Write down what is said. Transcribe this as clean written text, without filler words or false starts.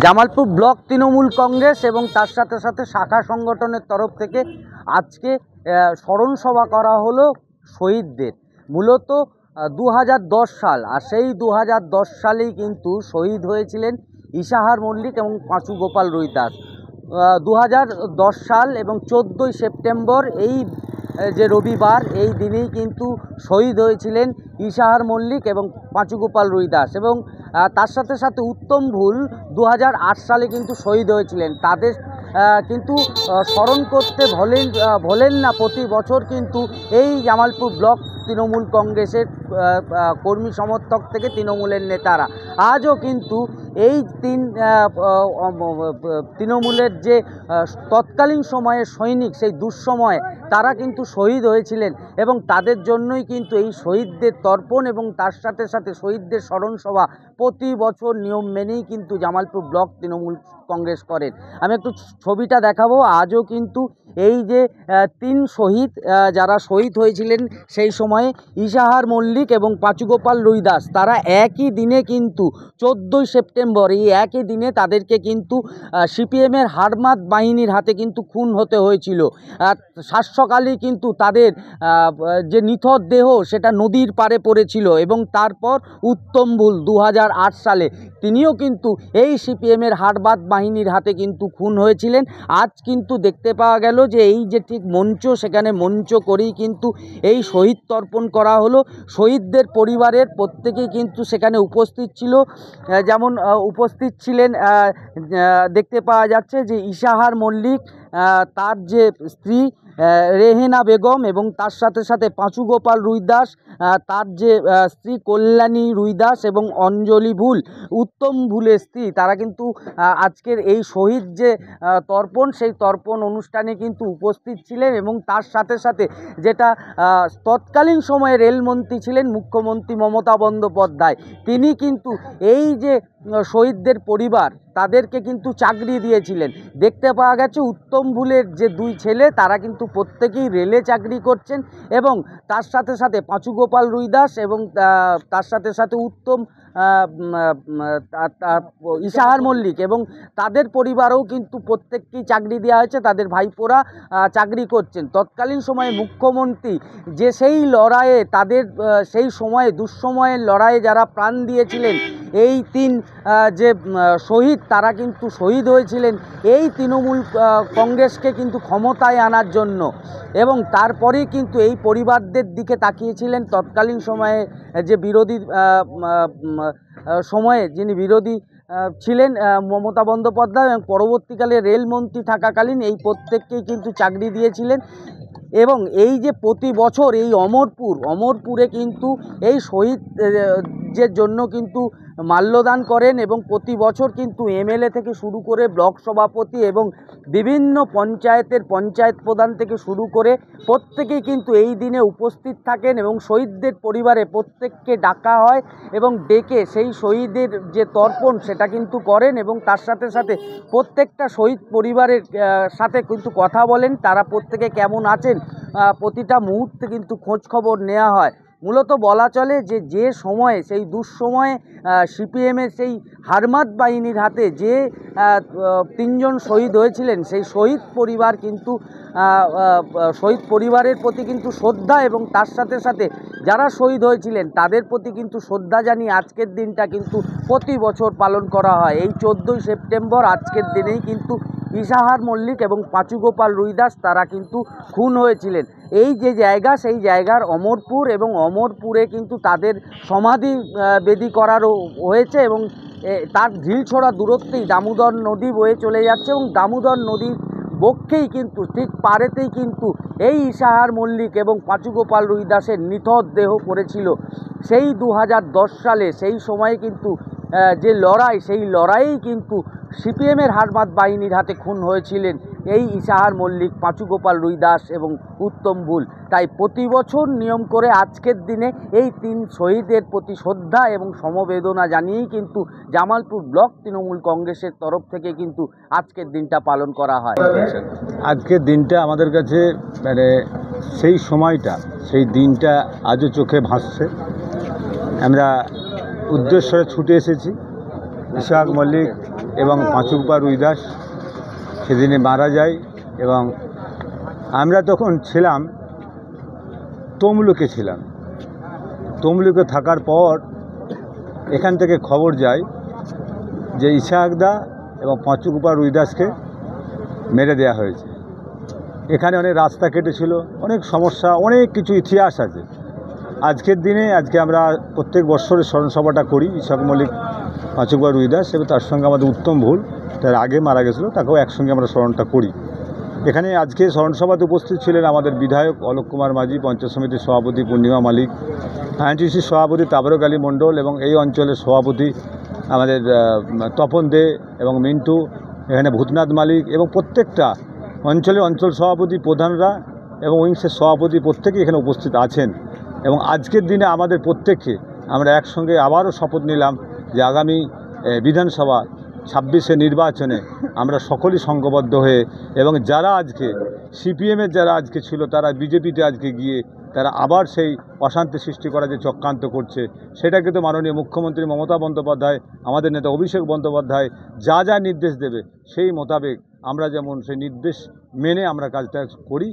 Jamalpur block Trinamool Congress এবং তার সাথে সাথে শাখা সংগঠনের তরফ থেকে আজকে স্মরণ সভা করা হলো শহীদদের। মূলত 2010 সাল, আর সেই 2010 সালেই কিন্তু শহীদ হয়েছিলেন ইশাহার মল্লিক এবং পাঁচু গোপাল রুইদাস। 2010 সাল এবং 14ই সেপ্টেম্বর এই যে রবিবার, এই দিনেই কিন্তু শহীদ হয়েছিলেন ইশাহার মল্লিক এবং পাঁচু গোপাল রুইদাস। এবং তার সাথে সাথে উত্তম ভুল 2008 সালে কিন্তু শহীদ হয়েছিলেন। তাদের কিন্তু স্মরণ করতে ভোলেন না প্রতি বছর কিন্তু এই জামালপুর ব্লক তৃণমূল কংগ্রেসের কর্মী সমর্থক থেকে তৃণমূলের নেতারা আজও কিন্তু এই তৃণমূলের যে তৎকালীন সময়ে সৈনিক, সেই দুঃসময়ে তারা কিন্তু শহীদ হয়েছিলেন এবং তাদের জন্যই কিন্তু এই শহীদদের তর্পণ এবং তার সাথে সাথে শহীদদের স্মরণ সভা প্রতি বছর নিয়ম মেনেই কিন্তু জামালপুর ব্লক তৃণমূল কংগ্রেস করেন। আমি একটু ছবিটা দেখাবো। আজও কিন্তু এই যে 3 শহীদ যারা শহীদ হয়েছিলেন সেই সময়ে ইশাহার মল্লিক এবং পাঁচু গোপাল রুইদাস, তারা একই দিনে কিন্তু 14ই সেপ্টেম্বর এই একই দিনে তাদেরকে কিন্তু সিপিএমের হারমাত বাহিনীর হাতে কিন্তু খুন হতে হয়েছিল। সাত সকালে কিন্তু তাদের যে নিথর দেহ সেটা নদীর পাড়ে পড়েছিল এবং তারপর উত্তম ভুল 2008 সালে তিনিও কিন্তু এই সিপিএমের হারমাত বাহিনীর হাতে কিন্তু খুন হয়েছিলেন। আজ কিন্তু দেখতে পাওয়া গেল যে এই যে ঠিক মঞ্চ, সেখানে মঞ্চ করেই কিন্তু এই শহীদ তর্পণ করা হলো। শহীদদের পরিবারের প্রত্যেকেই কিন্তু সেখানে উপস্থিত ছিল। যেমন উপস্থিত ছিলেন, দেখতে পাওয়া যাচ্ছে যে ইশাহার মল্লিক, তার যে স্ত্রী রেহেনা বেগম এবং তার সাথে সাথে পাঁচু গোপাল রুইদাস, তার যে স্ত্রী কল্যাণী রুইদাস এবং অঞ্জলি ভুল, উত্তম ভুলের স্ত্রী, তারা কিন্তু আজকের এই শহীদ যে তর্পণ, সেই তর্পণ অনুষ্ঠানে কিন্তু উপস্থিত ছিলেন। এবং তার সাথে সাথে যেটা তৎকালীন সময়ে রেলমন্ত্রী ছিলেন মুখ্যমন্ত্রী মমতা বন্দ্যোপাধ্যায়, তিনি কিন্তু এই যে শহীদদের পরিবার তাদেরকে কিন্তু চাকরি দিয়েছিলেন। দেখতে পাওয়া গেছে উত্তম ভুলের যে 2 ছেলে, তারা কিন্তু প্রত্যেকেই রেলে চাকরি করছেন এবং তার সাথে সাথে পাঁচু গোপাল রুইদাস এবং তার সাথে সাথে উত্তম ইশাহার মল্লিক এবং তাদের পরিবারেও কিন্তু প্রত্যেককেই চাকরি দেওয়া হয়েছে, তাদের ভাইপোরা চাকরি করছেন। তৎকালীন সময়ে মুখ্যমন্ত্রী যে সেই লড়াইয়ে, তাদের সেই সময়ে দুঃসময়ের লড়াইয়ে যারা প্রাণ দিয়েছিলেন, এই 3 যে শহীদ, তারা কিন্তু শহীদ হয়েছিলেন এই তৃণমূল কংগ্রেসকে কিন্তু ক্ষমতায় আনার জন্য। এবং তারপরেই কিন্তু এই পরিবারদের দিকে তাকিয়েছিলেন তৎকালীন সময়ে যে বিরোধী সময়ে যিনি বিরোধী ছিলেন মমতা বন্দ্যোপাধ্যায়, এবং পরবর্তীকালে রেলমন্ত্রী থাকাকালীন এই প্রত্যেককেই কিন্তু চাকরি দিয়েছিলেন। এবং এই যে প্রতি বছর এই অমরপুরে কিন্তু এই শহীদের জন্য কিন্তু মাল্যদান করেন এবং প্রতি বছর কিন্তু এমএলএ থেকে শুরু করে ব্লক সভাপতি এবং বিভিন্ন পঞ্চায়েত প্রধান থেকে শুরু করে প্রত্যেকেই কিন্তু এই দিনে উপস্থিত থাকেন এবং শহীদদের পরিবারে প্রত্যেককে ডাকা হয় এবং ডেকে সেই শহীদের যে তর্পণ সেটা কিন্তু করেন এবং তার সাথে সাথে প্রত্যেকটা শহীদ পরিবারের সাথে কিন্তু কথা বলেন, তারা প্রত্যেকে কেমন আছেন প্রতিটা মুহূর্তে কিন্তু খোঁজ খবর নেওয়া হয়। মূলত বলা চলে যে সময়ে, সেই দুঃসময়ে সিপিএমের সেই হারমাত বাহিনীর হাতে যে 3 জন শহীদ হয়েছিলেন, সেই শহীদ পরিবার কিন্তু শহীদ পরিবারের প্রতি কিন্তু শ্রদ্ধা এবং তার সাথে সাথে যারা শহীদ হয়েছিলেন তাদের প্রতি কিন্তু শ্রদ্ধা জানিয়ে আজকের দিনটা কিন্তু প্রতি বছর পালন করা হয়। এই 14ই সেপ্টেম্বর আজকের দিনেই কিন্তু ইশাহার মল্লিক এবং পাঁচু গোপাল রুইদাস তারা কিন্তু খুন হয়েছিলেন। এই যে জায়গা, সেই জায়গার অমরপুর, এবং অমরপুরে কিন্তু তাদের সমাধি বেদি করারও হয়েছে এবং তার ঢিলছোড়া দূরত্বেই দামোদর নদী বয়ে চলে যাচ্ছে এবং দামোদর নদীর বক্ষেই কিন্তু ঠিক পাড়েতেই কিন্তু এই ইশাহার মল্লিক এবং পাঁচু গোপাল রুইদাসের নিথর দেহ পড়েছিল। সেই 2010 সালে সেই সময়ে কিন্তু যে লড়াই, সেই লড়াইয়েই কিন্তু সিপিএমের হারমাত বাহিনীর হাতে খুন হয়েছিলেন এই ইশাহার মল্লিক, পাঁচু গোপাল রুইদাস এবং উত্তম ভুল। তাই প্রতি বছর নিয়ম করে আজকের দিনে এই 3 শহীদের প্রতি শ্রদ্ধা এবং সমবেদনা জানিয়েই কিন্তু জামালপুর ব্লক তৃণমূল কংগ্রেসের তরফ থেকে কিন্তু আজকের দিনটা পালন করা হয়। আজকের দিনটা আমাদের কাছে মানে সেই সময়টা, সেই দিনটা আজও চোখে ভাসছে। আমরা উদ্দেশ্যে ছুটে এসেছি ইশাহার মল্লিক এবং পাঁচুকপা রুইদাস সেদিনে মারা যায়। এবং আমরা তখন ছিলাম তমলুকে ছিলাম। তমলুকে থাকার পর এখান থেকে খবর যায় যে ইসাহাকদা এবং পাঁচুকপা রুইদাসকে মেরে দেওয়া হয়েছে। এখানে অনেক রাস্তা কেটেছিল, অনেক সমস্যা, অনেক কিছু ইতিহাস আছে। আজকের দিনে আজকে আমরা প্রত্যেক বছরের স্মরণসভাটা করি ইসাহাক মল্লিক, পাঁচুকপা রুইদাস, এবং তার সঙ্গে আমাদের উত্তম ভুল তার আগে মারা গেছিলো, তাকেও একসঙ্গে আমরা স্মরণটা করি। এখানে আজকে স্মরণসভাতে উপস্থিত ছিলেন আমাদের বিধায়ক অলোক কুমার মাঝি, পঞ্চায়েত সমিতির সভাপতি পূর্ণিমা মালিক, আইএনটিসির সভাপতি তাবরক আলী মণ্ডল, এবং এই অঞ্চলের সভাপতি আমাদের তপন দে এবং মিন্টু, এখানে ভূতনাথ মালিক, এবং প্রত্যেকটা অঞ্চল সভাপতি, প্রধানরা এবং উইংসের সভাপতি প্রত্যেকেই এখানে উপস্থিত আছেন। এবং আজকের দিনে আমাদের প্রত্যেককে আমরা একসঙ্গে আবারও শপথ নিলাম যে আগামী বিধানসভা 26-এ নির্বাচনে আমরা সকলেই সংঘবদ্ধ হয়ে, এবং যারা আজকে সিপিএমের যারা আজকে ছিল তারা বিজেপিতে আজকে গিয়ে তারা আবার সেই অশান্তি সৃষ্টি করার যে চক্রান্ত করছে, সেটাকে তো মাননীয় মুখ্যমন্ত্রী মমতা বন্দ্যোপাধ্যায়, আমাদের নেতা অভিষেক বন্দ্যোপাধ্যায় যা যা নির্দেশ দেবে সেই মোতাবেক আমরা যেমন সেই নির্দেশ মেনে আমরা কাজটা করি।